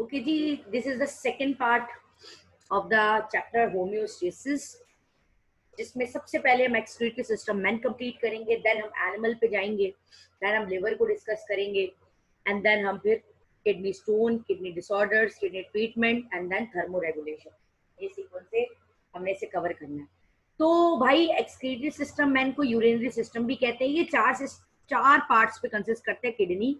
Okay जी, this is the second part of the chapter homeostasis, जिसमें सबसे पहले हम एक्सक्रीटरी सिस्टम मैन कंप्लीट करेंगे, देन हम एनिमल पे जाएंगे, देन हम लिवर को डिस्कस करेंगे, एंड देन हम फिर kidney stone, kidney disorders, kidney treatment and then thermoregulation. ये सीक्वेंस से हमने इसे कवर करना है। तो भाई एक्सक्रीटरी सिस्टम मैन को यूरिनरी सिस्टम भी कहते हैं। ये चार पार्ट्स पे कंसिस्ट करते हैं। Kidney,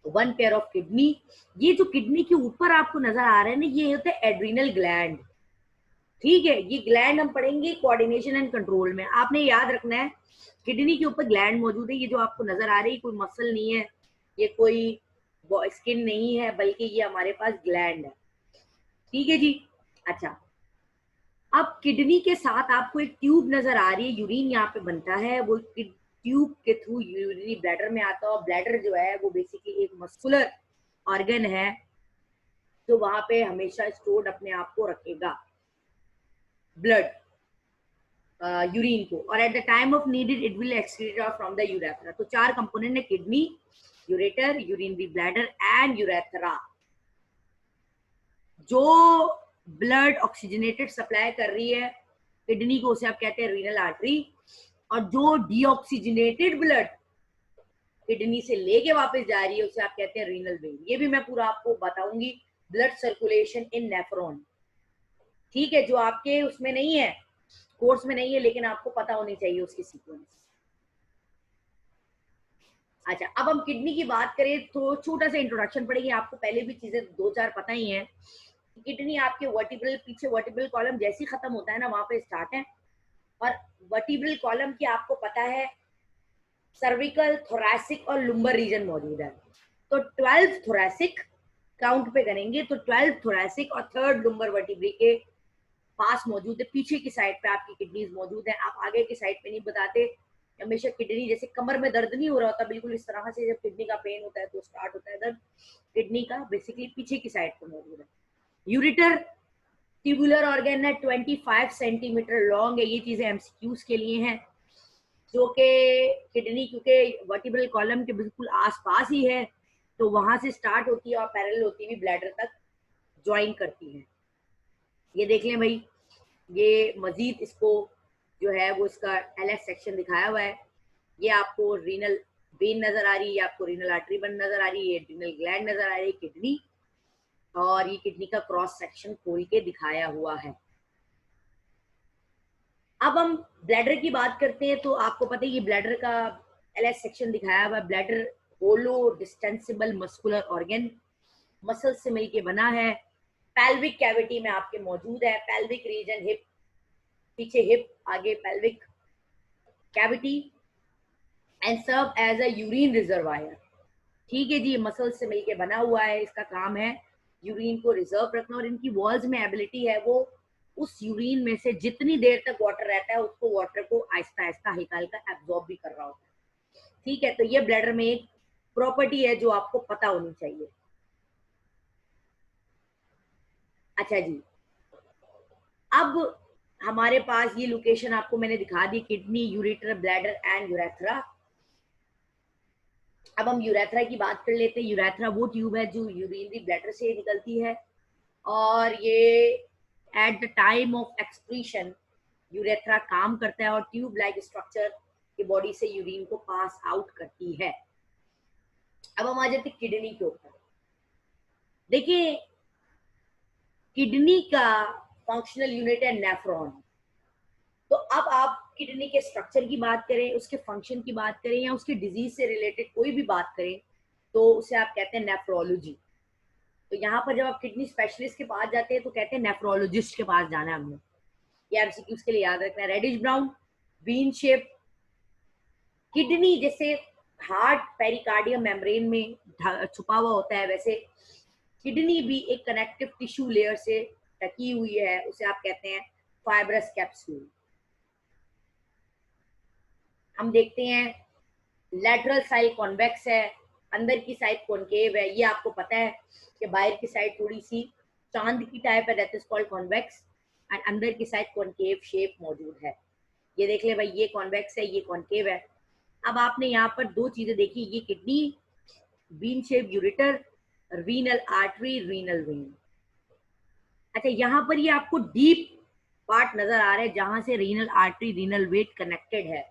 one pair of kidney. ये जो किडनी के ऊपर आपको नजर आ रहे हैं ना, ये होते हैं एड्रीनल ग्लैंड। ठीक है, ये ग्लैंड हम पढ़ेंगे कोऑर्डिनेशन एंड कंट्रोल में। आपने याद रखना है किडनी के ऊपर ग्लैंड मौजूद है। ये जो आपको नजर आ रही है, कोई मसल नहीं है, ये कोई स्किन नहीं है, बल्कि ये हमारे पास ग्लैंड है। ठीक है जी। अच्छा, अब किडनी के साथ आपको एक ट्यूब नजर आ रही है, यूरिन यहाँ पे बनता है, वो ट्यूब के थ्रू यूरिनरी ब्लैडर में आता है। और ब्लैडर जो है वो बेसिकली एक मस्कुलर ऑर्गन है जो वहां पे हमेशा स्टोर्ड अपने आप को रखेगा ब्लड, यूरिन को, और at the time of needed it will excrete out from the urethra. तो चार कंपोनेंट है, kidney, ureter, urinary bladder and urethra. जो ब्लड ऑक्सीजनेटेड सप्लाई कर रही है किडनी को, उसे आप कहते हैं रीनल आर्टरी। और जो डीऑक्सीजनेटेड ब्लड किडनी से लेके वापस जा रही है, उसे आप कहते हैं रीनल वेन। ये भी मैं पूरा आपको बताऊंगी, ब्लड सर्कुलेशन इन नेफ्रॉन। ठीक है, जो आपके उसमें नहीं है, कोर्स में नहीं है, लेकिन आपको पता होनी चाहिए उसकी सीक्वेंस। अच्छा, अब हम किडनी की बात करें तो छोटा सा इंट्रोडक्शन पड़ेगी। आपको पहले भी चीजें दो चार पता ही है। किडनी आपके वर्टिब्रल, पीछे वर्टिब्रल कॉलम जैसे ही खत्म होता है ना, वहां पे स्टार्ट है। और वर्टिब्रल कॉलम की आपको पता है सर्विकल, थोरैसिक और लुम्बर रीजन मौजूद है। तो 12 थोरैसिक काउंट पे करेंगे तो 12 थोरैसिक और 3rd लुम्बर वर्टिब्री के पास मौजूद है। पीछे की साइड पे आपकी किडनीज मौजूद है। आप आगे की साइड पे नहीं बताते। हमेशा किडनी, जैसे कमर में दर्द नहीं हो रहा होता, बिल्कुल इस तरह से जब किडनी का पेन होता है तो स्टार्ट होता है दर्द, किडनी का बेसिकली पीछे की साइड पे मौजूद है। यूरिटर ट्यूबुलर ऑर्गन है, 25 सेंटीमीटर लॉन्ग है। ये चीजें एमसीक्यूज के लिए हैं, जो कि किडनी क्योंकि वर्टिब्रल कॉलम के बिल्कुल आसपास ही है, तो वहां से स्टार्ट होती है और पैरेलल होती हुई ब्लैडर तक ज्वाइन करती है। ये देख लें भाई, ये मजीद इसको जो है वो इसका एलएस सेक्शन दिखाया हुआ है। ये आपको रीनल वेन नजर आ रही है, आपको रीनल आर्टरी बन नजर आ रही है, रीनल ग्लैंड नजर आ रही है, किडनी, और ये किडनी का क्रॉस सेक्शन खोल के दिखाया हुआ है। अब हम ब्लैडर की बात करते हैं, तो आपको पता है ये ब्लैडर का एलएस सेक्शन दिखाया हुआ है। ब्लैडर होलो डिस्टेंसिबल मस्कुलर ऑर्गन, मसल से मिलके बना है, पेल्विक कैविटी में आपके मौजूद है। पेल्विक रीजन, हिप, पीछे हिप, आगे pelvic cavity, and serve as a urine reservoir. ठीक है जी, मसल से मिलके बना हुआ है। इसका काम है यूरिन को रिजर्व रखना, और इनकी वॉल्स में एबिलिटी है वो उस यूरिन में से जितनी देर तक वाटर रहता है उसको वाटर को आहिस्ता आहिस्ता हल्का हल्का एब्जॉर्ब भी कर रहा होता है। ठीक है, तो ये ब्लैडर में एक प्रॉपर्टी है जो आपको पता होनी चाहिए। अच्छा जी, अब हमारे पास ये लोकेशन आपको मैंने दिखा दी, kidney, ureter, bladder and urethra. अब हम यूरेथ्रा की बात कर लेते हैं। यूरेथ्रा वो ट्यूब है जो यूरिनरी ब्लैडर से निकलती है, और ये at the time of excretion urethra काम करता है और ट्यूब लाइक स्ट्रक्चर की बॉडी से यूरिन को पास आउट करती है। अब हम आ जाते हैं किडनी के ऊपर। देखिए, किडनी का फंक्शनल यूनिट है नेफ्रॉन। तो अब आप किडनी के स्ट्रक्चर की बात करें, उसके फंक्शन की बात करें, या उसकी डिजीज से रिलेटेड कोई भी बात करें, तो उसे आप कहते हैं नेफ्रोलॉजी। तो यहाँ पर जब आप किडनी स्पेशलिस्ट के पास जाते हैं तो कहते हैं नेफ्रोलॉजिस्ट के पास जाना है हमने। ये एमसीक्यूज के लिए याद रखना है। Reddish brown, bean shape kidney, जैसे हार्ट पेरिकार्डियम मेम्ब्रेन में छुपा हुआ होता है, वैसे किडनी भी एक कनेक्टिव टिश्यू लेयर से ढकी हुई है, उसे आप कहते हैं फाइब्रस कैप्सूल। हम देखते हैं लेटरल साइड कॉन्वेक्स है, अंदर की साइड कॉन्केव है। ये आपको पता है कि बाहर की साइड थोड़ी सी चांद की टाइप है, that is called convex, and अंदर की साइड कॉन्केव शेप मौजूद है। ये देख ले भाई, ये कॉन्वेक्स है, ये कॉन्केव है। अब आपने यहाँ पर दो चीजें देखी, ये kidney bean shape ureter, renal artery, renal vein. अच्छा, यहाँ पर ये आपको डीप पार्ट नजर आ रहा है जहां से renal artery, renal vein connected है,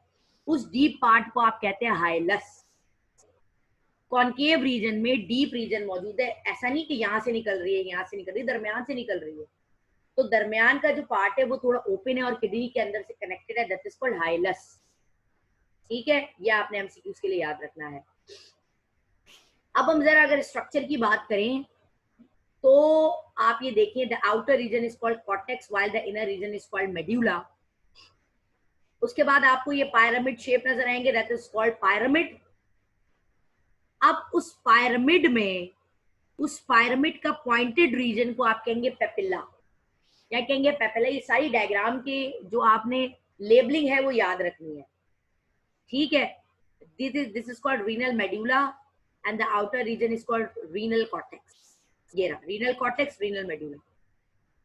उस डीप पार्ट को आप कहते हैं हाइलस। कॉनकेव रीजन में डीप रीजन मौजूद है, ऐसा नहीं कि यहाँ से निकल रही है, यहाँ से निकल रही है, दरमियान से निकल रही है। तो दरमियान का जो पार्ट है वो थोड़ा ओपन है और किडनी के अंदर से कनेक्टेड है, दैट इज कॉल्ड हाइलस। ठीक है, ये आपने एमसीक्यूज के लिए याद रखना है। अब हम जरा अगर स्ट्रक्चर की बात करें तो आप ये देखिए, the outer region is called cortex while the inner region is called medulla. उसके बाद आपको ये पायरामिड शेप नजर आएंगे, दैट इज कॉल्ड पायरामिड। अब उस पायरामिड में, उस पायरामिड का पॉइंटेड रीजन को आप कहेंगे पेपिला। क्या कहेंगे? पेपिला। ये सारी डायग्राम के जो आपने लेबलिंग है वो याद रखनी है, ठीक है। This is called renal medulla and the outer region is called renal cortex. ये रहा renal cortex, renal medulla.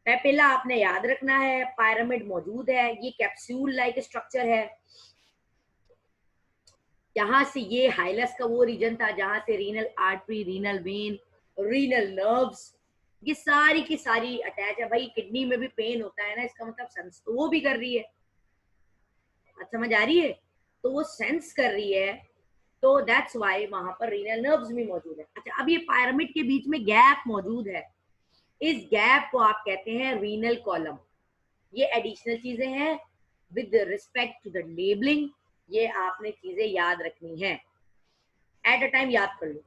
Papilla आपने याद रखना है, पायरामिड मौजूद है, ये कैप्सूल लाइक स्ट्रक्चर है। यहां से ये हाइलस का वो रीजन था जहां से renal artery, renal vein, renal nerves, ये सारी की सारी अटैच है। भाई किडनी में भी पेन होता है ना, इसका मतलब सेंस तो वो भी कर रही है, समझ आ रही है? तो वो सेंस कर रही है, तो दैट्स वाई वहां पर रीनल नर्व्स भी मौजूद है। अच्छा, अब ये पायरामिड के बीच में गैप मौजूद है, इस गैप को आप कहते हैं रीनल कॉलम। ये एडिशनल चीजें हैं with respect to the labelling, ये आपने चीजें याद रखनी है, एट अ टाइम याद कर लो।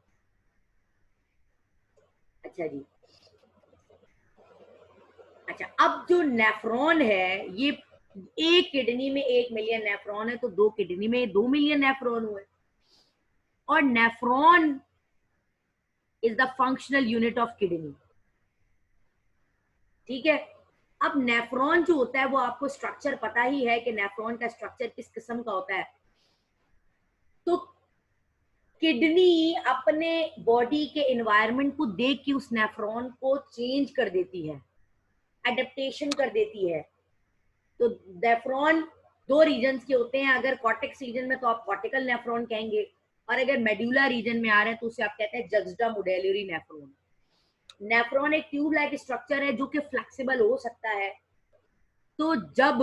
अच्छा जी, अच्छा, अब जो नेफ्रॉन है, ये एक किडनी में 1 मिलियन नेफ्रॉन है, तो 2 किडनी में 2 मिलियन नेफ्रॉन हुए। और nephron is the functional unit of kidney, ठीक है। अब नेफ्रॉन जो होता है वो आपको स्ट्रक्चर पता ही है कि नेफ्रॉन का स्ट्रक्चर किस किस्म का होता है। तो किडनी अपने बॉडी के एनवायरनमेंट को देख के उस नेफ्रॉन को चेंज कर देती है, एडेप्टेशन कर देती है। तो नेफ्रॉन 2 रीजन्स के होते हैं, अगर कॉर्टेक्स रीजन में तो आप कॉर्टिकल नेफ्रॉन कहेंगे, और अगर मेडुला रीजन में आ रहे हैं तो उसे आप कहते हैं जक्सटामोडुलरी नेफ्रॉन। नेफ्रॉन एक ट्यूब लाइक स्ट्रक्चर है जो कि फ्लेक्सिबल हो सकता है। तो जब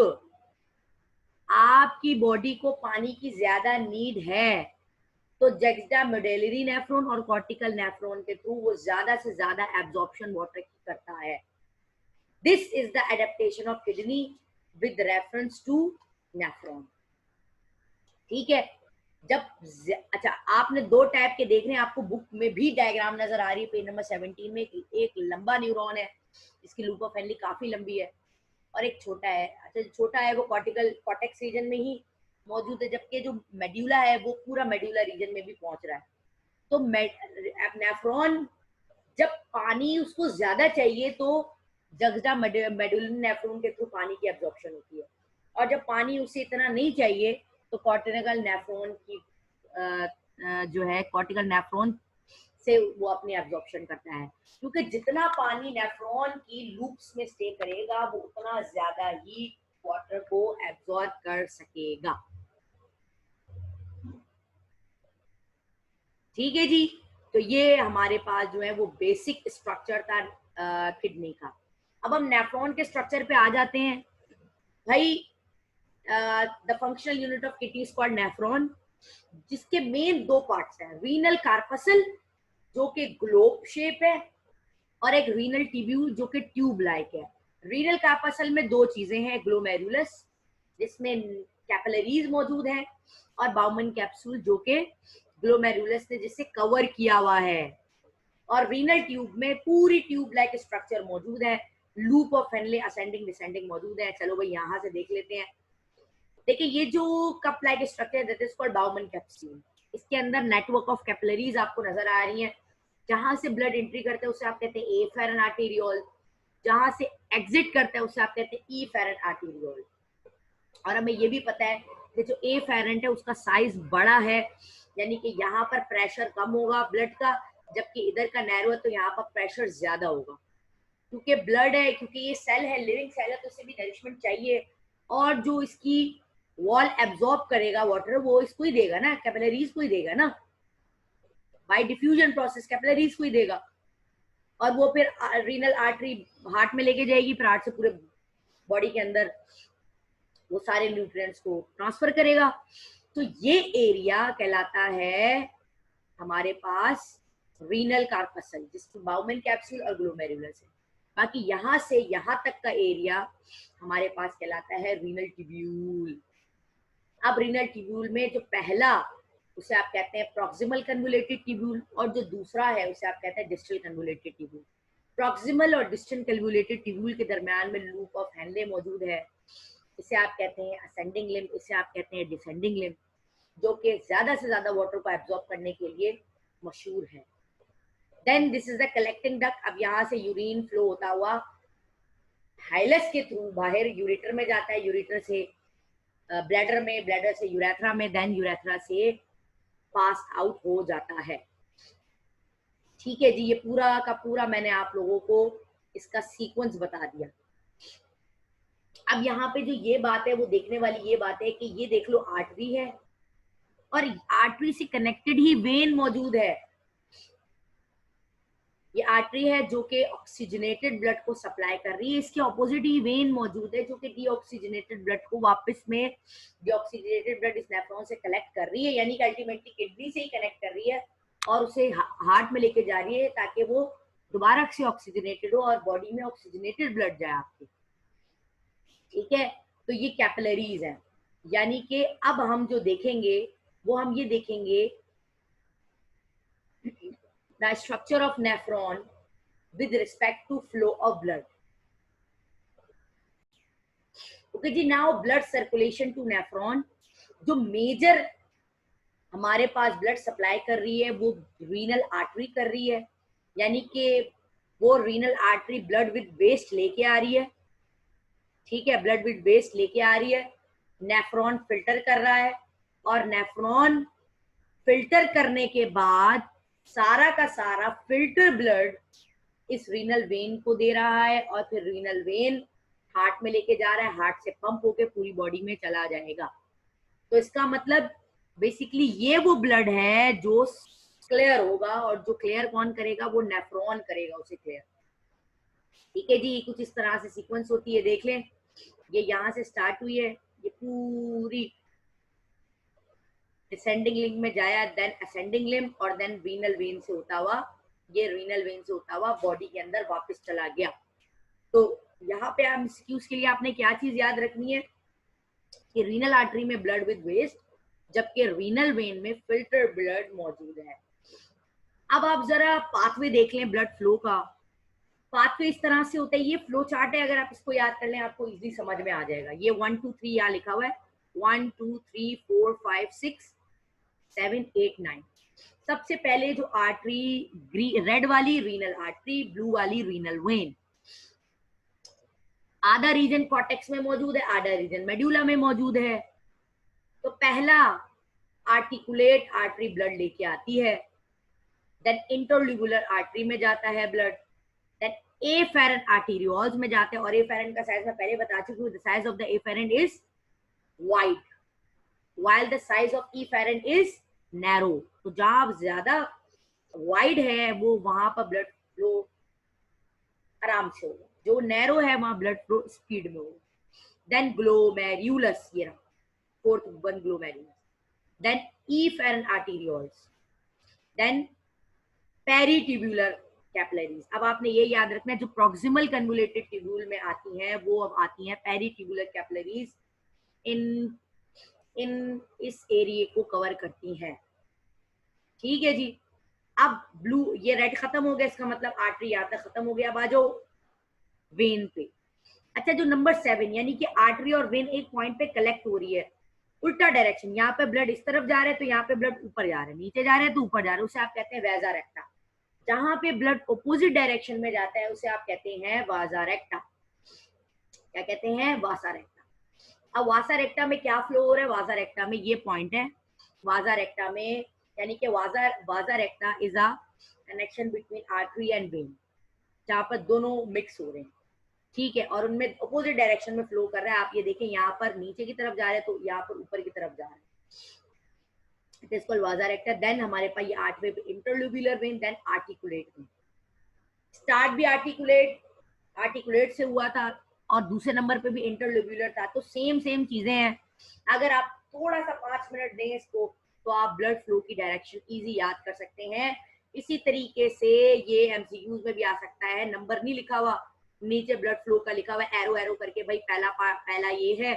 आपकी बॉडी को पानी की ज्यादा नीड है तो जक्सटामोडुलरी नेफ्रॉन और कॉर्टिकल नेफ्रॉन के थ्रू वो ज्यादा से ज्यादा एब्जॉर्प्शन वाटर की करता है। This is the adaptation of kidney with reference to nephron, ठीक है। जब अच्छा, आपने 2 टाइप के देख रहे हैं, आपको बुक में भी डायग्राम नजर आ रही है, पेज नंबर 17 में। एक लंबा न्यूरॉन है, इसकी लूप ऑफ हेनली काफी लंबी है, और एक छोटा है। अच्छा, जो छोटा है वो कॉर्टेक्स रीजन में ही मौजूद है, जबकि जो मेड्यूला है वो पूरा मेड्यूला रीजन में भी पहुंच रहा है। तो नेफ्रॉन जब पानी उसको ज्यादा चाहिए तो जक्सटामोडुलरी नेफ्रॉन के थ्रू पानी की एब्जॉर्प्शन होती है, और जब पानी उसे इतना नहीं चाहिए तो कॉर्टिकल नेफ्रॉन की जो है कॉर्टिकल नेफ्रॉन से वो अपनी एब्जॉर्प्शन करता है, क्योंकि जितना पानी नेफ्रॉन की लूप्स में स्टे करेगा वो उतना ज्यादा ही वाटर को एब्जॉर्ब कर सकेगा, ठीक है जी। तो ये हमारे पास जो है वो बेसिक स्ट्रक्चर था किडनी का। अब हम नेफ्रॉन के स्ट्रक्चर पे आ जाते हैं। भाई the functional unit of kidney is called nephron, जिसके मेन 2 पार्ट्स हैं, रीनल कार्पसल जो कि ग्लोब शेप है, और एक रीनल ट्यूब्यूल जो कि ट्यूब लाइक है। रीनल कार्पसल में 2 चीजें हैं, ग्लोमेरुलस जिसमें कैपिलरीज मौजूद है, और बाउमन कैप्सूल जो कि ग्लोमेरुलस ने जिसे कवर किया हुआ है। और रीनल ट्यूब में पूरी ट्यूब लाइक स्ट्रक्चर मौजूद है, loop of Henle ascending descending मौजूद है। चलो भाई यहां से देख लेते हैं। देखिए, ये जो cup like structure that is called Bowman capsule, इसके अंदर नेटवर्क ऑफ कैपिलरीज आपको नजर आ रही हैं। जहां से ब्लड एंट्री करते हैं उसे आप कहते हैं एफेरेंट आर्टेरियोल, जहां से एग्जिट करते हैं उसे आप कहते हैं इफेरेंट आर्टेरियोल। और हमें ये भी पता है कि जो एफेरेंट है उसका साइज बड़ा है, यानी कि यहाँ पर प्रेशर कम होगा ब्लड का, जबकि इधर का नैरो है तो यहाँ पर प्रेशर ज्यादा होगा, क्योंकि ब्लड है, क्योंकि ये सेल है, लिविंग सेल है, तो इसे भी नरिशमेंट चाहिए। और जो इसकी वॉल एब्जॉर्ब करेगा वाटर वो इसको ही देगा ना, कैपिलरीज को ही देगा ना, बाय डिफ्यूजन प्रोसेस कैपिलरीज को ही देगा। और वो फिर रीनल आर्टरी हार्ट में लेके जाएगी, फिर हार्ट से पूरे बॉडी के अंदर वो सारे न्यूट्रिएंट्स को ट्रांसफर करेगा। तो ये एरिया कहलाता है हमारे पास रीनल कार्पसल, जिसमें बाउमेन कैप्सूल और ग्लोमेरुलस है। बाकी यहाँ से यहाँ तक का एरिया हमारे पास कहलाता है रीनल ट्यूब्यूल। अब रीनल ट्यूब्यूल में जो पहला, उसे आप कहते हैं प्रॉक्सिमल कन्वोलेटेड ट्यूब्यूल, और जो दूसरा है उसे आप कहते हैं डिस्टल कन्वोलेटेड ट्यूब्यूल। प्रॉक्सिमल और डिस्टल कन्वोलेटेड ट्यूब्यूल के दरमियान में लूप ऑफ हेनले मौजूद है। इसे आप कहते हैं असेंडिंग लिम्ब, इसे आप कहते हैं डिसेंडिंग लिम्ब, जो कि ज्यादा से ज्यादा वाटर को एब्जॉर्ब करने के लिए मशहूर है। Then this is the collecting duct. अब यहाँ से यूरिन फ्लो होता हुआ हाइलस के थ्रू बाहर यूरेटर में जाता है, यूरेटर से ब्लैडर में, ब्लैडर से यूरेथ्रा में, देन यूरेथ्रा से पास आउट हो जाता है। ठीक है जी, ये पूरा का पूरा मैंने आप लोगों को इसका सीक्वेंस बता दिया। अब यहाँ पे जो ये बात है वो देखने वाली ये बात है कि ये देख लो आर्टरी है, और आर्टरी से कनेक्टेड ही वेन मौजूद है। ये आर्टरी है जो कि ऑक्सीजनेटेड ब्लड को सप्लाई कर रही है, इसके ऑपोजिट ही वेन मौजूद है जो कि डीऑक्सीजनेटेड ब्लड को वापस में, डीऑक्सीजनेटेड ब्लड इस नेफ्रॉन से कलेक्ट कर रही है, यानी कि अल्टीमेटली किडनी से ही कनेक्ट कर रही है और उसे हार्ट में लेके जा रही है ताकि वो दोबारा से ऑक्सीजनेटेड हो और बॉडी में ऑक्सीजनेटेड ब्लड जाए आपके। ठीक है, तो ये कैपिलरीज है। यानी कि अब हम जो देखेंगे वो हम ये देखेंगे the structure of nephron with respect to flow of blood. Okay जी, now blood circulation to nephron, जो मेजर हमारे पास ब्लड सप्लाई कर रही है वो रीनल आर्टरी कर रही है, यानी कि वो renal artery blood with waste लेके आ रही है। ठीक है, ब्लड विद वेस्ट लेके आ रही है, नेफ्रॉन फिल्टर कर रहा है, और नेफ्रॉन फिल्टर करने के बाद सारा का सारा फिल्टर ब्लड इस रीनल वेन को दे रहा है, और फिर रीनल वेन हार्ट में लेके जा रहा है, हार्ट से पंप होके पूरी बॉडी में चला जाएगा। तो इसका मतलब बेसिकली ये वो ब्लड है जो क्लियर होगा, और जो क्लियर कौन करेगा, वो नेफ्रॉन करेगा उसे क्लियर। ठीक है जी, कुछ इस तरह से सीक्वेंस होती है, देख लें। ये यहाँ से स्टार्ट हुई है, ये पूरी डिसेंडिंग लिम्ब में जाया, देन असेंडिंग लिम्ब, और देन रीनल वेन से होता हुआ, ये रीनल वेन से होता हुआ बॉडी के अंदर वापस चला गया। तो यहाँ पे एमसीक्यूज के लिए आपने क्या चीज याद रखनी है कि रीनल आर्टरी में ब्लड विद वेस्ट, जबकि रीनल वेन में फिल्टर ब्लड मौजूद है। अब आप जरा पाथवे देख लें ब्लड फ्लो का। पाथवे इस तरह से होता है, ये फ्लो चार्ट है, अगर आप इसको याद कर लें आपको इजी समझ में आ जाएगा। ये 1 2 3 यहाँ लिखा हुआ है, 1 2 3 4 5 6 7 8 9। सबसे पहले जो आर्टरी रेड वाली रीनल आर्टरी, ब्लू वाली रीनल वेन। आधा रीजन कॉर्टेक्स में मौजूद है, आधा रीजन मेडुला में मौजूद है। तो पहला आर्टिकुलेट आर्टरी ब्लड लेके आती है, देन इंटरल्यूबुलर आर्टरी में जाता है ब्लड, देन एफेरेंट आर्टेरियोल्स में जाते हैं, और एफेरेंट का साइज मैं पहले बता चुकी हूँ, the size of the efferent is wide while the size of efferent is narrow। तो जहां ज्यादा वाइड है वो वहां पर ब्लड फ्लो आराम से होगा, जो नैरो है वहां ब्लड फ्लो स्पीड में होगा। देन ग्लोमेरुलस, ये रहा fourth one, glomerulus, then efferent arterioles, then peritubular capillaries. अब आपने ये याद रखना है, जो प्रॉक्सिमल कन्वोलेटेड ट्यूब्यूल में आती हैं वो अब आती हैं पेरिट्यूबुलर कैपिलरीज, इन इस एरिया को कवर करती हैं। ठीक है जी, अब ब्लू, ये रेड खत्म हो गया, इसका मतलब आर्टरी यहाँ तक खत्म हो गया। अब आ जाओ वेन पे। अच्छा, जो नंबर 7 यानी कि आर्टरी और वेन एक पॉइंट पे कलेक्ट हो रही है, उल्टा डायरेक्शन, यहाँ पे ब्लड इस तरफ जा रहे हैं तो यहाँ पे ब्लड ऊपर जा रहे हैं, नीचे जा रहे हैं तो ऊपर जा रहे हैं, उसे आप कहते हैं वैजा रेक्टा। जहां पे ब्लड अपोजिट डायरेक्शन में जाता है उसे आप कहते हैं वाजा रेक्टा। क्या कहते हैं? वासा रेक्टा। अब वासा रेक्टा में क्या फ्लो हो रहा है? वासा रेक्टा में ये पॉइंट है, वासा रेक्टा में, यानी कि vasa recta is a connection between artery and vein, जहां पर दोनों मिक्स हो रहे हैं। ठीक है, और उनमें अपोजिट डायरेक्शन में फ्लो कर रहा है। आप ये देखें, यहाँ पर नीचे की तरफ जा रहे हैं तो यहाँ पर ऊपर की तरफ जा रहे हैं, it is called vasa recta. Then हमारे पास ये आठवें पे interlobular vein, then articulate vein. इस स्टार्ट भी आर्टिकुलेट से हुआ था और दूसरे नंबर पे भी इंटरलोब्यूलर था, तो सेम चीजें हैं। अगर आप थोड़ा सा 5 मिनट दें इसको तो आप ब्लड फ्लो की डायरेक्शन इजी याद कर सकते हैं। इसी तरीके से ये एमसीक्यूज में भी आ सकता है। नंबर नहीं लिखा हुआ, नीचे ब्लड फ्लो का लिखा हुआ है, एरो एरो करके, भाई पहला ये है,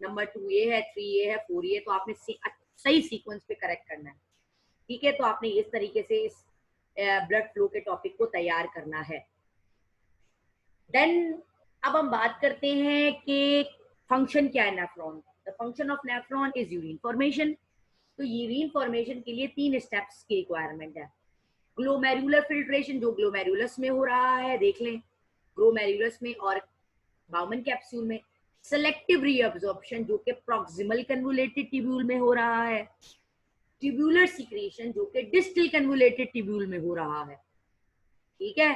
नंबर 2 ये है, 3 ये है, 4 ये, तो आपने सही सीक्वेंस पे करेक्ट करना है। ठीक है, तो आपने इस तरीके से इस ब्लड फ्लो के टॉपिक को तैयार करना है। देन अब हम बात करते हैं कि फंक्शन क्या है nephron. The function of nephron is urine formation. तो यूरिन फॉर्मेशन के लिए 3 स्टेप्स की रिक्वायरमेंट है। ग्लोमेरुलर फिल्ट्रेशन, जो ग्लोमेरुलस में हो रहा है, देख लें, ग्लोमेरुलस में और बाउमन कैप्सूल में। सेलेक्टिव रीअब्जॉर्प्शन, जो कि प्रॉक्सिमल कन्वोलेटेड ट्यूब्यूल में हो रहा है। ट्यूब्यूलर सिक्रीशन, जो कि डिस्टल कन्वोलेटेड ट्यूब्यूल में हो रहा है। ठीक है,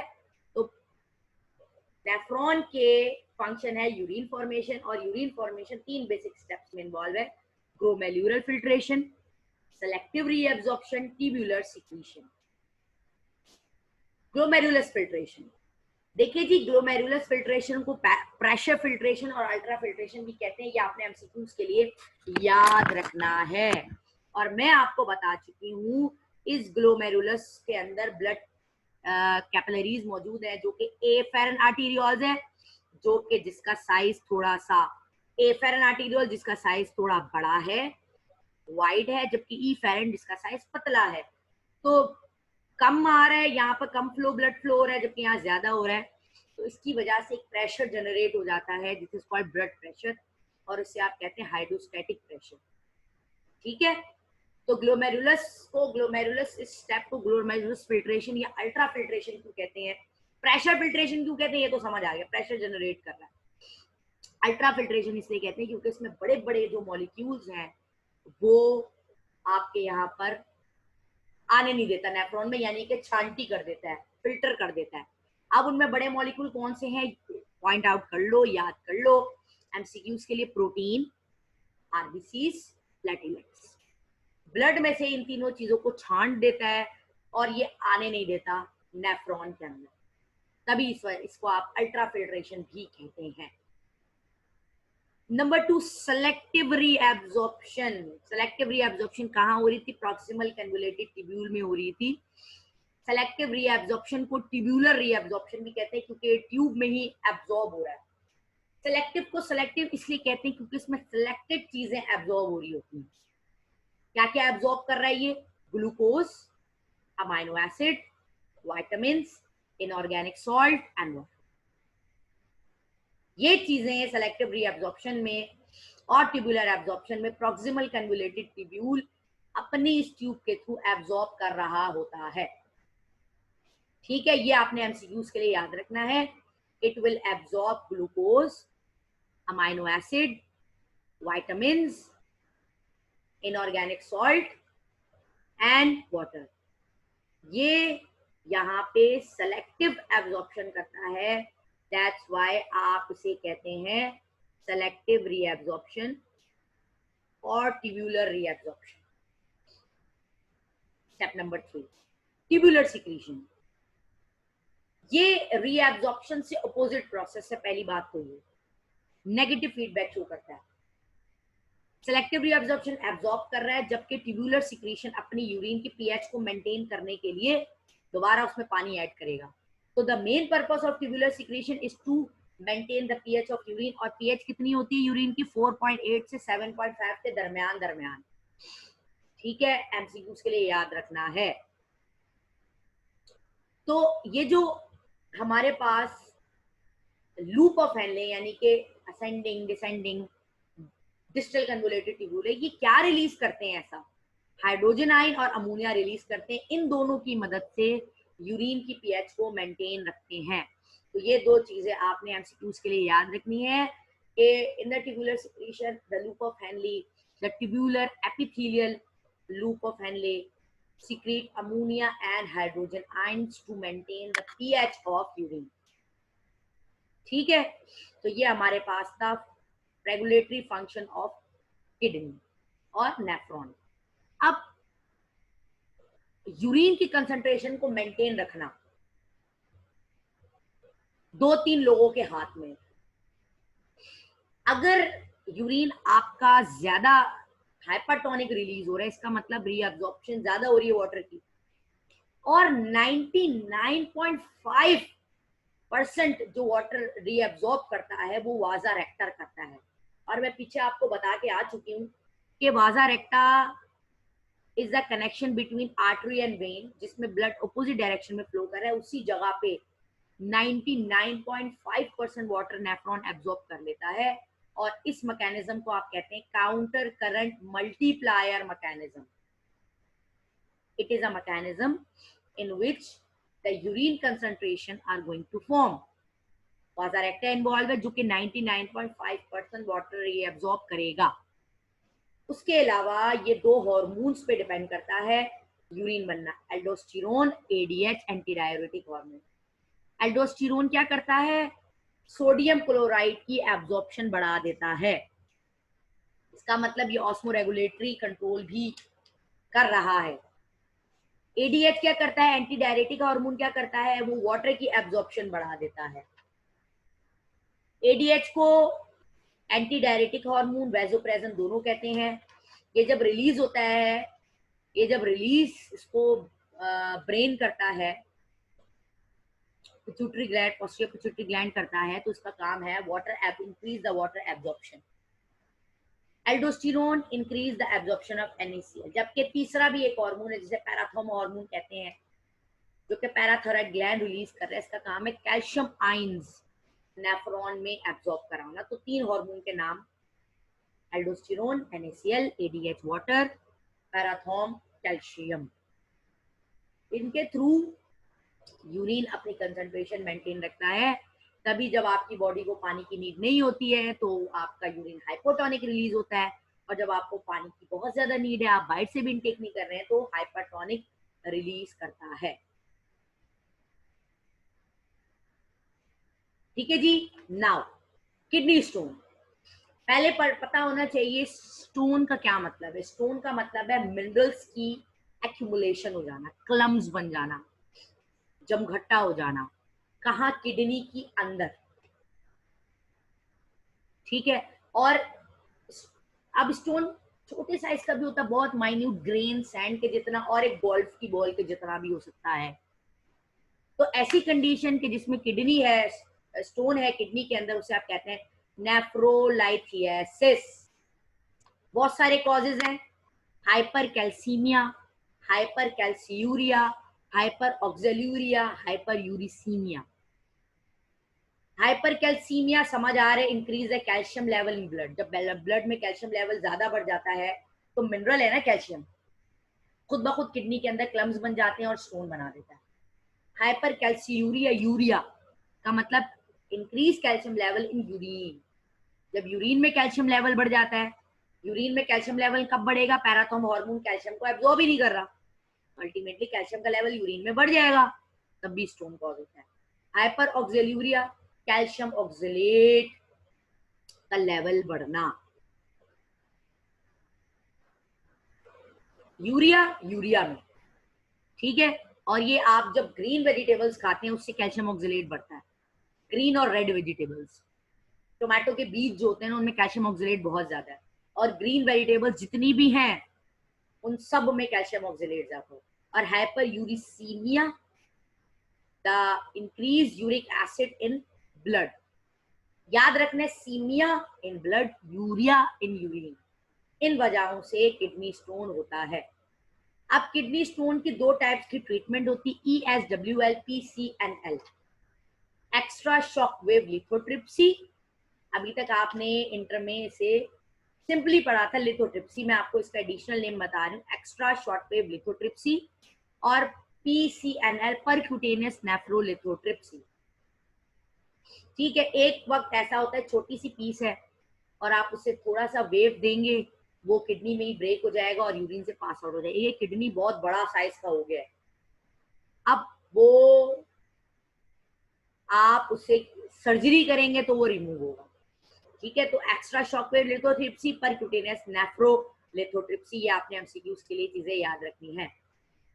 तो नेफ्रॉन के फंक्शन है यूरिन फॉर्मेशन, और यूरिन फॉर्मेशन 3 बेसिक स्टेप्स में इन्वॉल्व है। Glomerular filtration, selective reabsorption, tubular secretion. Glomerulus filtration, देखिए जी, ग्लोमेरुलस फिल्ट्रेशन को प्रेशर फिल्ट्रेशन और अल्ट्रा फिल्ट्रेशन भी कहते हैं। ये आपने एमसीक्यूज के लिए याद रखना है। और मैं आपको बता चुकी हूँ इस ग्लोमेरुलस के अंदर ब्लड कैपिलरीज मौजूद है, जो कि एफेरन आर्टेरियोल्स है, जो कि जिसका साइज थोड़ा सा, एफेरन आर्टेरियोल जिसका साइज थोड़ा बड़ा है, वाइड है, जबकि ईफेरन जिसका साइज पतला है। तो कम आ रहा है यहाँ पर, कम फ्लो ब्लड फ्लो हो रहा है, जबकि यहाँ ज्यादा हो रहा है। तो इसकी वजह से एक प्रेशर जनरेट हो जाता है, जिस इज कॉल्ड ब्लड प्रेशर, और इससे आप कहते हैं हाइड्रोस्टैटिक प्रेशर। ठीक है, तो ग्लोमेरुलस इस स्टेप को ग्लोमेरुलस फिल्ट्रेशन या अल्ट्रा फिल्ट्रेशन क्यों कहते हैं, प्रेशर फिल्ट्रेशन क्यों कहते हैं, ये तो समझ आ गया, प्रेशर जनरेट कर रहा है। अल्ट्रा फिल्ट्रेशन इसलिए कहते हैं क्योंकि इसमें बड़े बड़े जो मॉलिक्यूल्स हैं वो आपके यहाँ पर आने नहीं देता नेफ्रॉन में, यानी कि छांटी कर देता है, फिल्टर कर देता है। अब उनमें बड़े मॉलिक्यूल कौन से हैं, पॉइंट आउट कर लो, याद कर लो एमसीक्यूज के लिए। Protein, RBCs, platelets. ब्लड में से इन तीनों चीजों को छांट देता है और ये आने नहीं देता नेफ्रॉन के अंदर, तभी इसको आप अल्ट्रा फिल्ट्रेशन भी कहते हैं। Number 2, selective reabsorption. Selective reabsorption कहाँ हो रही थी, प्रॉक्सिमल कन्वोलेटेड ट्यूब्यूल में हो रही थी। सेलेक्टिव रीअब्जॉर्प्शन को ट्यूब्यूलर रीअब्जॉर्प्शन भी कहते हैं क्योंकि ट्यूब में ही एब्जॉर्ब हो रहा है। सेलेक्टिव को सेलेक्टिव इसलिए कहते हैं क्योंकि इसमें सेलेक्टेड चीजें एब्जॉर्ब हो रही होती हैं। क्या क्या एब्जॉर्ब कर रहा है ये, glucose, amino acid, vitamins, inorganic salt and water. ये चीजें सेलेक्टिव रीअब्जॉर्प्शन में और ट्यूबुलर एब्जॉर्प्शन में प्रॉक्सिमल कन्वोलेटेड ट्यूब्यूल अपनी इस ट्यूब के थ्रू एब्जॉर्ब कर रहा होता है। ठीक है, ये आपने एमसीक्यूज के लिए याद रखना है। It will absorb glucose, amino acid, vitamins, inorganic salt and water. ये यहाँ पे सेलेक्टिव एब्जॉर्प्शन करता है, दैट्स व्हाई आप इसे कहते हैं सेलेक्टिव रीअब्जॉर्प्शन और tubular reabsorption. Step number 3, tubular secretion. ये रीअब्जॉर्प्शन से अपोजिट प्रोसेस है। पहली बात तो ये नेगेटिव फीडबैक शो करता है। सेलेक्टिव रीअब्जॉर्प्शन एब्जॉर्ब कर रहा है, जबकि ट्यूबुलर सिक्रीशन अपनी यूरिन की पीएच को मेंटेन करने के लिए दोबारा उसमें पानी ऐड करेगा। तो the main purpose of tubular secretion is to maintain the pH of urine. और पीएच कितनी होती है यूरिन की, 4.8 से 7.5 के दरमियान। ठीक है, एमसीक्यूज के लिए याद रखना है। तो ये जो हमारे पास लूप ऑफ हेनले यानी कि ascending, descending, distal convoluted tubule है, ये क्या रिलीज करते हैं, ऐसा हाइड्रोजन आयन और अमोनिया रिलीज करते हैं। इन दोनों की मदद से यूरिन की पीएच को मेंटेन रखते हैं। तो ये दो चीजें आपने एमसीक्यूज के लिए याद रखनी है कि in the tubular secretion the loop of Henle, the tubular epithelial loop of Henle secrete ammonia and hydrogen ions to maintain the pH of urine। ठीक है, तो ये हमारे पास था रेगुलेटरी फंक्शन ऑफ किडनी और नेफ्रॉन। अब यूरिन की concentration को मेंटेन रखना, 2-3 लोगों के हाथ में। अगर यूरिन आपका ज्यादा हाइपरटोनिक रिलीज हो रहा है, इसका मतलब रीअब्जॉर्प्शन ज्यादा हो रही है वाटर की, और 99.5% जो वाटर रीअब्जॉर्ब करता है वो वाजा रेक्टा करता है। और मैं पीछे आपको बता के आ चुकी हूँ कि वाजा रेक्टा is the connection between artery and when, जिसमें ब्लड अपोजिट डायरेक्शन में फ्लो कर रहा है। उसी जगह पे 99.5% वाटर नेफ्रॉन एब्जॉर्ब कर लेता है, और इस मैकेनिज्म को आप कहते हैं counter current multiplier mechanism. It is a mechanism in which the urine concentration are going to form. वाजा रेक्टा इन्वॉल्व है जो कि 99.5% वाटर एब्जॉर्ब करेगा। उसके अलावा ये 2 हार्मोन्स पे डिपेंड करता है यूरिन बनना, aldosterone, ADH, anti diuretic hormone. Aldosterone क्या करता है? सोडियम क्लोराइड की एब्जॉर्प्शन बढ़ा देता है। इसका मतलब ये ऑस्मोरेगुलेटरी कंट्रोल भी कर रहा है। एडीएच क्या करता है? एंटी डायरेटिक हार्मोन क्या करता है? वो वाटर की एब्जॉर्प्शन बढ़ा देता है। एडीएच को एंटी डायरेटिक हार्मोन, वैसोप्रेसिन दोनों कहते हैं। ये जब रिलीज होता है, ये जब रिलीज इसको ब्रेन करता है, pituitary gland, posterior pituitary gland करता है, तो इसका काम है water increase the water absorption. Aldosterone increase the absorption of NaCl। जबकि तीसरा भी एक हार्मोन है जिसे पैराथर्मो हार्मोन कहते हैं, जो कि पैराथायरॉइड ग्लैंड रिलीज कर रहा है। इसका काम है कैल्शियम आयंस नेफ्रॉन में एब्जॉर्ब कराना। तो 3 हार्मोन के नाम, aldosterone, NaCl, ADH water, parathormone calcium. इनके थ्रू यूरिन अपनी कंसंट्रेशन मेंटेन रखता है। तभी जब आपकी बॉडी को पानी की नीड नहीं होती है तो आपका यूरिन हाइपोटोनिक रिलीज होता है, और जब आपको पानी की बहुत ज्यादा नीड है, आप बाहर से भी इनटेक नहीं कर रहे हैं, तो हाइपरटोनिक रिलीज करता है। ठीक है जी। नाउ किडनी स्टोन, पहले पता होना चाहिए स्टोन का क्या मतलब है। स्टोन का मतलब है मिनरल्स की एक्यूमुलेशन हो जाना, क्लम्स बन जाना, जमघट्टा हो जाना। कहाँ? किडनी की अंदर। ठीक है। और अब स्टोन छोटे साइज का भी होता है, बहुत माइन्यूट ग्रेन सैंड के जितना, और एक गोल्फ की बॉल के जितना भी हो सकता है। तो ऐसी कंडीशन के जिसमें किडनी है, स्टोन है किडनी के अंदर, उसे आप कहते हैं नेफ्रोलाइथियासिस। बहुत सारे कॉजेज हैं, hypercalcaemia, hypercalciuria, hyperoxaluria, hyperuricaemia. Hypercalcaemia समझ आ रहे, इंक्रीज है कैल्शियम लेवल इन ब्लड। जब ब्लड में कैल्शियम लेवल ज्यादा बढ़ जाता है, तो मिनरल है ना कैल्शियम, खुद ब खुद किडनी के अंदर क्लम्स बन जाते हैं और स्टोन बना देता है। हाइपर कैल्सियूरिया, यूरिया का मतलब increase calcium level in urine. जब यूरिन में कैल्शियम लेवल बढ़ जाता है, यूरिन में कैल्शियम लेवल कब बढ़ेगा? पैराथर्म हार्मोन कैल्शियम को एब्जॉर्ब ही नहीं कर रहा, अल्टीमेटली कैल्शियम का लेवल यूरिन में बढ़ जाएगा, तब भी स्टोन कॉज होता है। हाइपर ऑक्जेल्यूरिया, कैल्शियम ऑक्जेलेट का लेवल बढ़ना। यूरिया, यूरिया में, ठीक है। और ये आप जब ग्रीन वेजिटेबल्स खाते हैं उससे कैल्शियम ऑक्जेलेट बढ़ता है। ग्रीन और रेड वेजिटेबल्स, टोमेटो के बीज जो होते हैं उनमें कैल्शियम ऑक्जेलेट बहुत ज्यादा है, और ग्रीन वेजिटेबल्स जितनी भी हैं उन सब में कैल्शियम ऑक्जेलेट ज्यादा है। और hyperuricaemia, the increase uric acid in blood. याद रखना, caemia in blood, uria in urine. इन वजहों से किडनी स्टोन होता है। अब किडनी स्टोन की 2 टाइप्स की ट्रीटमेंट होती, ESWL, PCNL। Extra shock wave lithotripsy, अभी तक आपने इंटर में से सिंपली पढ़ा था लिथोट्रिप्सी, मैं आपको इसका एडिशनल नेम बता रही हूँ, एक्स्ट्रा शॉर्ट वेव लिथोट्रिप्सी। और PCNL, परक्यूटेनियस नेफ्रोलिथोट्रिप्सी। ठीक है। एक वक्त ऐसा होता है छोटी सी पीस है और आप उसे थोड़ा सा वेव देंगे, वो किडनी में ही ब्रेक हो जाएगा और यूरिन से पास आउट हो जाएगा। ये किडनी बहुत बड़ा साइज का हो गया है, अब वो आप उसे सर्जरी करेंगे तो वो रिमूव होगा। ठीक है। तो एक्स्ट्रा शॉकवेव लिथोट्रिप्सी, परक्यूटेनियस नेफ्रोलिथोट्रिप्सी, ये आपने एमसीक्यूज के लिए चीजें याद रखनी है।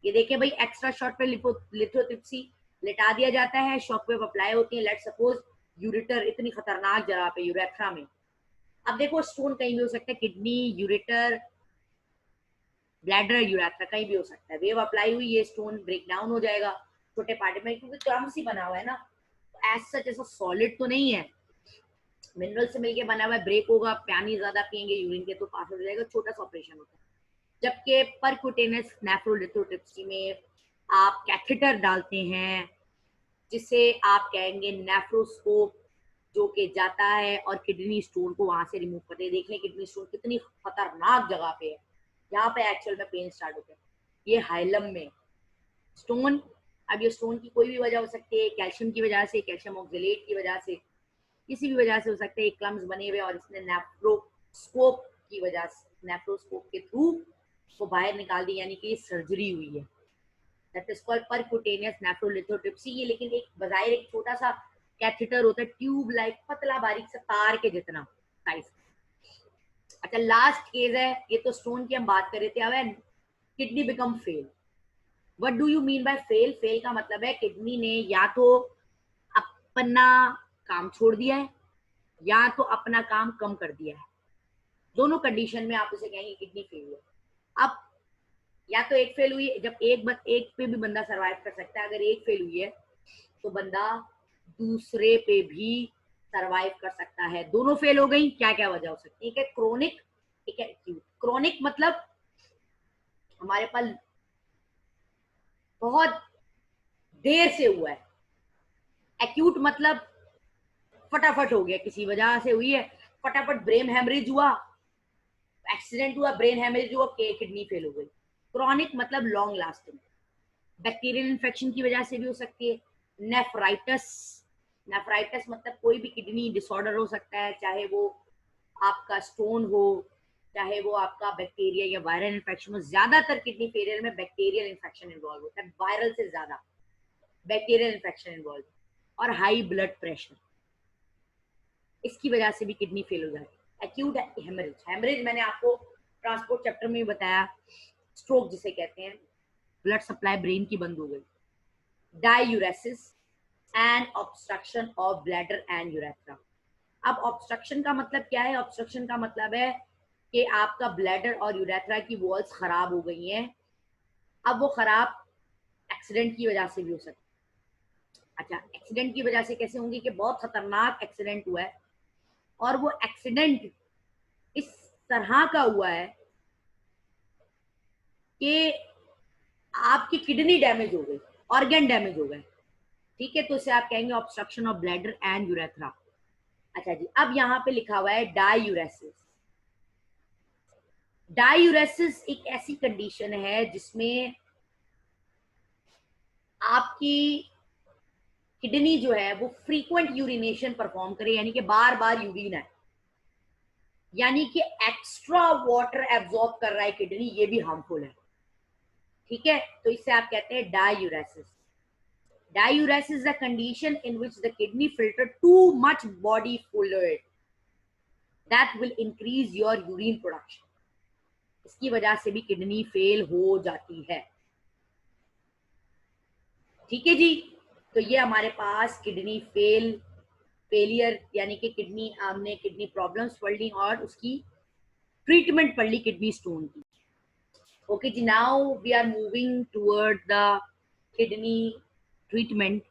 ये देखिए भाई, एक्स्ट्रा शॉर्ट वेव लिथोट्रिप्सी, लेटा दिया जाता है, शॉक वेव अप्लाई होती है, लेट सपोज यूरेटर, इतनी खतरनाक जगह पे यूरेथ्रा में। अब देखो स्टोन कहीं भी हो सकता है, किडनी, यूरेटर, ब्लैडर, यूरेथ्रा कहीं भी हो सकता है। वेव अप्लाई हुई, ये स्टोन ब्रेक डाउन हो जाएगा छोटे पार्ट में, क्योंकि क्रम्स ही बना हुआ है ना, एज सच ऐसा सॉलिड तो नहीं है, मिनरल से मिलके बना हुआ है, ब्रेक होगा, पानी ज्यादा पियेंगे यूरिन के तो पास हो जाएगा, छोटा सा ऑपरेशन होता है। जबकि परक्यूटेनियस नेफ्रोलिथोट्रिप्सी में आप कैथेटर डालते हैं, जिसे आप कहेंगे नेफ्रोस्कोप, जो कि जाता है और किडनी स्टोन को वहां से रिमूव करते हैं। देख लें किडनी स्टोन कितनी खतरनाक जगह पे है, यहाँ पे एक्चुअल में पेन स्टार्ट होता है, ये हाइलम में स्टोन। अब ये स्टोन की कोई भी वजह हो सकती है, कैल्शियम की वजह से, कैल्शियम ऑक्सलेट की वजह से, किसी भी वजह से हो सकता है, क्लम्स बने हुए और इसने नेफ्रोस्कोप की वजह से, नेफ्रोस्कोप के थ्रू वो बाहर निकाल दी, यानी कि सर्जरी हुई है, दैट इज कॉल्ड परक्यूटेनियस नेफ्रोलिथोट्रिप्सी। ये लेकिन एक बजाय एक छोटा सा कैथेटर होता है, ट्यूब लाइक पतला बारीक सा तार के जितना साइज। अच्छा लास्ट केस है, ये तो स्टोन की हम बात कर रहे थे, अब kidney become fail. What do you mean by fail? Fail का मतलब है किडनी ने या तो अपना काम छोड़ दिया है या तो अपना काम कम कर दिया है, दोनों कंडीशन में आप उसे कहेंगे किडनी फेल है। अब या तो एक फेल हुई है, जब एक पे भी बंदा सरवाइव कर सकता है, अगर एक फेल हुई है तो बंदा दूसरे पे भी सरवाइव कर सकता है। दोनों फेल हो गई, क्या क्या वजह हो सकती है? एक है क्रोनिक, एक है एक्यूट। क्रोनिक मतलब हमारे पास बहुत देर से हुआ है, एक्यूट मतलब फटाफट हो गया, किसी वजह से हुई है, फटाफट ब्रेन हेमरेज हुआ, एक्सीडेंट हुआ, ब्रेन हेमरेज हुआ, किडनी फेल हो गई। क्रॉनिक मतलब लॉन्ग लास्टिंग, बैक्टीरियल इन्फेक्शन की वजह से भी हो सकती है। नेफ्राइटिस, नेफ्राइटिस मतलब कोई भी किडनी डिसऑर्डर हो सकता है, चाहे वो आपका स्टोन हो, चाहे वो आपका बैक्टीरिया या वायरल इन्फेक्शन हो। ज्यादातर किडनी फेलियर में बैक्टीरियल इन्फेक्शन इन्वॉल्व होता है, वायरल से ज्यादा बैक्टीरियल इन्फेक्शन इन्वॉल्व। और हाई ब्लड प्रेशर, इसकी वजह से भी किडनी फेल हो जाती है। एक्यूट हेमरेज, हेमरेज मैंने आपको ट्रांसपोर्ट चैप्टर में भी बताया, स्ट्रोक जिसे कहते हैं, ब्लड सप्लाई ब्रेन की बंद हो गई। Diuresis and obstruction of bladder and urethra. अब ऑब्स्ट्रक्शन का मतलब क्या है? ऑब्स्ट्रक्शन का मतलब है कि आपका ब्लैडर और यूरेथ्रा की वॉल्स खराब हो गई हैं। अब वो खराब एक्सीडेंट की वजह से भी हो सकती है। अच्छा एक्सीडेंट की वजह से कैसे होंगी? कि बहुत खतरनाक एक्सीडेंट हुआ है और वो एक्सीडेंट इस तरह का हुआ है कि आपकी किडनी डैमेज हो गई, ऑर्गन डैमेज हो गए, ठीक है, तो इसे आप कहेंगे obstruction of bladder and urethra. अच्छा जी, अब यहाँ पे लिखा हुआ है डायूरेसिस। डायूरेसिस एक ऐसी कंडीशन है जिसमें आपकी किडनी जो है वो फ्रीक्वेंट यूरिनेशन परफॉर्म करे, यानी कि बार बार यूरिन है, यानी कि एक्स्ट्रा वाटर एब्जॉर्ब कर रहा है किडनी, ये भी हार्मफुल है, ठीक है, तो इसे आप कहते हैं diuresis. Diuresis is a condition in which the kidney filter too much body fluid that will increase your urine production. इसकी वजह से भी किडनी फेल हो जाती है, ठीक है जी। तो ये हमारे पास किडनी फेलियर यानी कि किडनी, हमने किडनी प्रॉब्लम्स पढ़ ली और उसकी ट्रीटमेंट पढ़ ली किडनी स्टोन की। ओके जी, now we are moving toward the kidney treatment.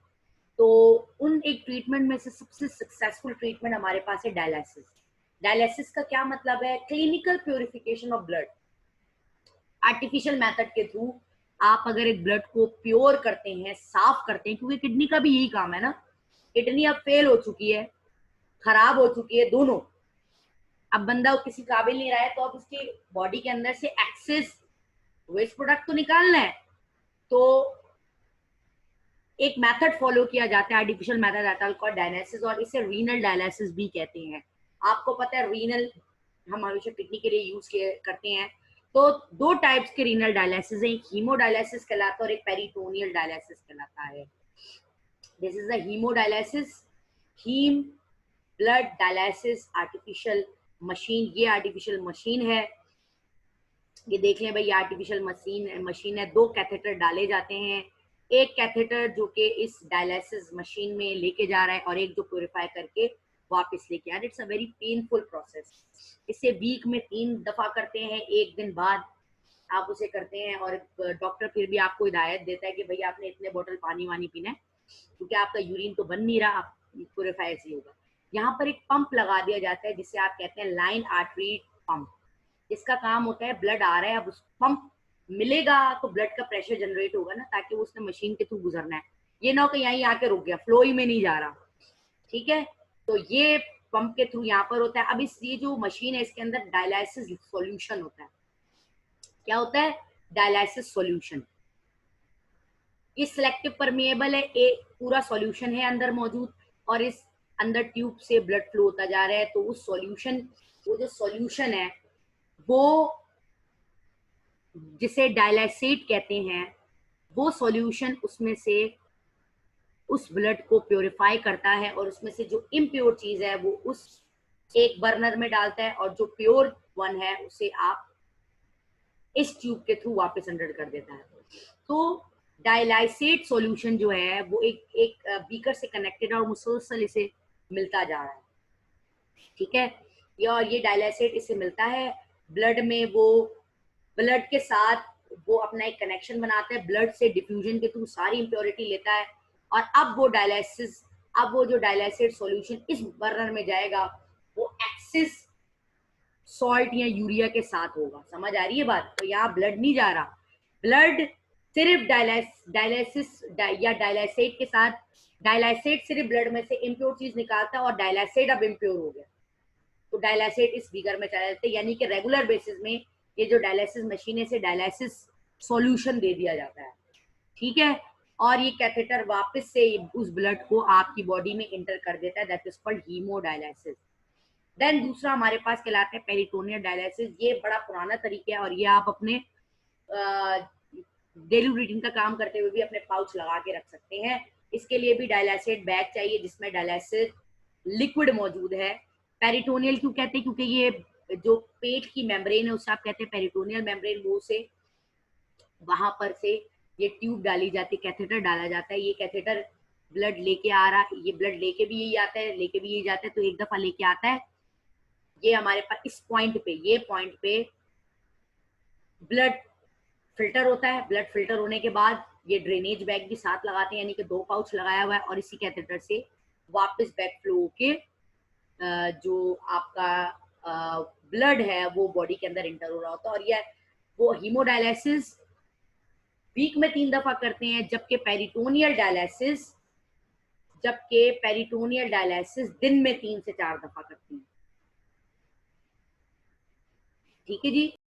तो उन एक ट्रीटमेंट में से सबसे सक्सेसफुल ट्रीटमेंट हमारे पास है डायलिसिस। डायलिसिस का क्या मतलब है? Clinical purification of blood. Artificial method के थ्रू आप अगर एक ब्लड को प्योर करते हैं, साफ करते हैं, क्योंकि किडनी का भी यही काम है ना, किडनी अब फेल हो चुकी है, खराब हो चुकी है दोनों, अब बंदा किसी काबिल नहीं रहा है, तो अब उसकी बॉडी के अंदर से एक्सेस वेस्ट प्रोडक्ट तो निकालना है, तो एक मेथड फॉलो किया जाता है, आर्टिफिशियल मेथड आता है डायलिसिस, और इसे रीनल डायलिसिस भी कहते हैं। आपको पता है रीनल हम हमेशा किडनी के लिए यूज करते हैं, तो दो टाइप्स के रीनल डायलिसिस हैं, एक हीमोडायलिसिस कहलाता है और एक पेरिटोनियल डायलिसिस कहलाता है। This is the haemodialysis, haem blood dialysis artificial machine, ये आर्टिफिशियल मशीन है, ये देख लें भाई, आर्टिफिशियल मशीन है, दो कैथेटर डाले जाते हैं, एक कैथेटर जो कि इस डायलिसिस मशीन में लेके जा रहा है और एक जो प्योरीफाई करके वापस लेके आ रहा है। It's a very painful process. इसे वीक में 3 दफा करते हैं, एक दिन बाद आप उसे करते हैं, और डॉक्टर फिर भी आपको हिदायत देता है कि भैया आपने इतने बोतल पानी वानी पीना है, क्योंकि आपका यूरिन तो बन नहीं रहा, आप प्योरीफाई से होगा। यहाँ पर एक पंप लगा दिया जाता है जिसे आप कहते हैं लाइन आर्टरी पंप। इसका काम होता है, ब्लड आ रहा है, अब उस पंप मिलेगा तो ब्लड का प्रेशर जनरेट होगा ना, ताकि उसने मशीन के थ्रू गुजरना है। ये ना हो कि यहीं आके रुक गया, फ्लो ही में नहीं जा रहा। ठीक है, तो ये पंप के थ्रू यहाँ पर होता है। अब इस ये जो मशीन है इसके अंदर डायलिसिस सॉल्यूशन होता है। क्या होता है? Dialysis solution. ये सिलेक्टिव परमिएबल है, एक पूरा सॉल्यूशन है अंदर मौजूद, और इस अंदर ट्यूब से ब्लड फ्लो होता जा रहा है। तो उस सॉल्यूशन, वो जो सॉल्यूशन है वो जिसे डायलाइसेट कहते हैं, वो सॉल्यूशन उसमें से उस ब्लड को प्योरीफाई करता है, और उसमें से जो इम्प्योर चीज है वो उस एक बर्नर में डालता है, और जो प्योर वन है उसे आप इस ट्यूब के थ्रू वापस अंडर कर देता है। तो डायलाइसेट सॉल्यूशन जो है वो एक एक बीकर से कनेक्टेड है और मुसलसल इसे मिलता जा रहा है। ठीक है, ये और ये डायलाइसेट इसे मिलता है ब्लड में, वो ब्लड के साथ वो अपना एक कनेक्शन बनाता है, ब्लड से डिफ्यूजन के थ्रू सारी इंप्योरिटी लेता है, और अब वो डायलिसिस, अब वो जो डायलाइसेट सॉल्यूशन इस बर्नर में जाएगा वो एक्सिस सॉल्ट या यूरिया के साथ होगा। समझ आ रही है बात? तो यहाँ ब्लड नहीं जा रहा, ब्लड सिर्फ डायलिसिस या डायलाइसेट के साथ, डायलाइसेट सिर्फ ब्लड में से इम्प्योर चीज निकालता है और डायलाइसेट अब इम्प्योर हो गया, तो डायलाइसेट इस बीकर में चला जाता है। यानी कि रेगुलर बेसिस में ये जो डायलिसिस मशीन है इसे डायलिसिस सॉल्यूशन दे दिया जाता है। ठीक है, और ये कैथेटर वापस से उस ब्लड को आपकी बॉडी में इंटर कर देता है, that is called haemodialysis. Then दूसरा हमारे पास कहलाता है पेरिटोनियल डायलिसिस। ये बड़ा पुराना तरीका है, और ये आप अपने डेली रूटीन का काम करते हुए भी अपने पाउच लगा के रख सकते हैं। इसके लिए भी डायलिसिस बैग चाहिए जिसमें डायलिसिस लिक्विड मौजूद है। पेरिटोनियल क्यों कहते हैं? क्योंकि ये जो पेट की मेम्ब्रेन है उसे आप कहते हैं पेरिटोनियल मेम्ब्रेन, वो से वहां पर से ये ट्यूब डाली जाती है, कैथेटर डाला जाता है। ये कैथेटर ब्लड लेके आ रहा है, ये ब्लड लेके भी यही आता है, लेके भी यही जाता है, तो एक दफा लेके आता है, ये हमारे पास इस पॉइंट पे, ये पॉइंट पे ब्लड फिल्टर होता है। ब्लड फिल्टर होने के बाद ये ड्रेनेज बैग भी साथ लगाते हैं, यानी कि 2 पाउच लगाया हुआ है, और इसी कैथेटर से वापस बैक फ्लो होके जो आपका ब्लड है वो बॉडी के अंदर इंटर हो रहा होता है। और ये वो हीमोडायलिसिस वीक में 3 दफा करते हैं, जबकि पेरिटोनियल डायलिसिस दिन में 3 से 4 दफा करते हैं। ठीक है जी।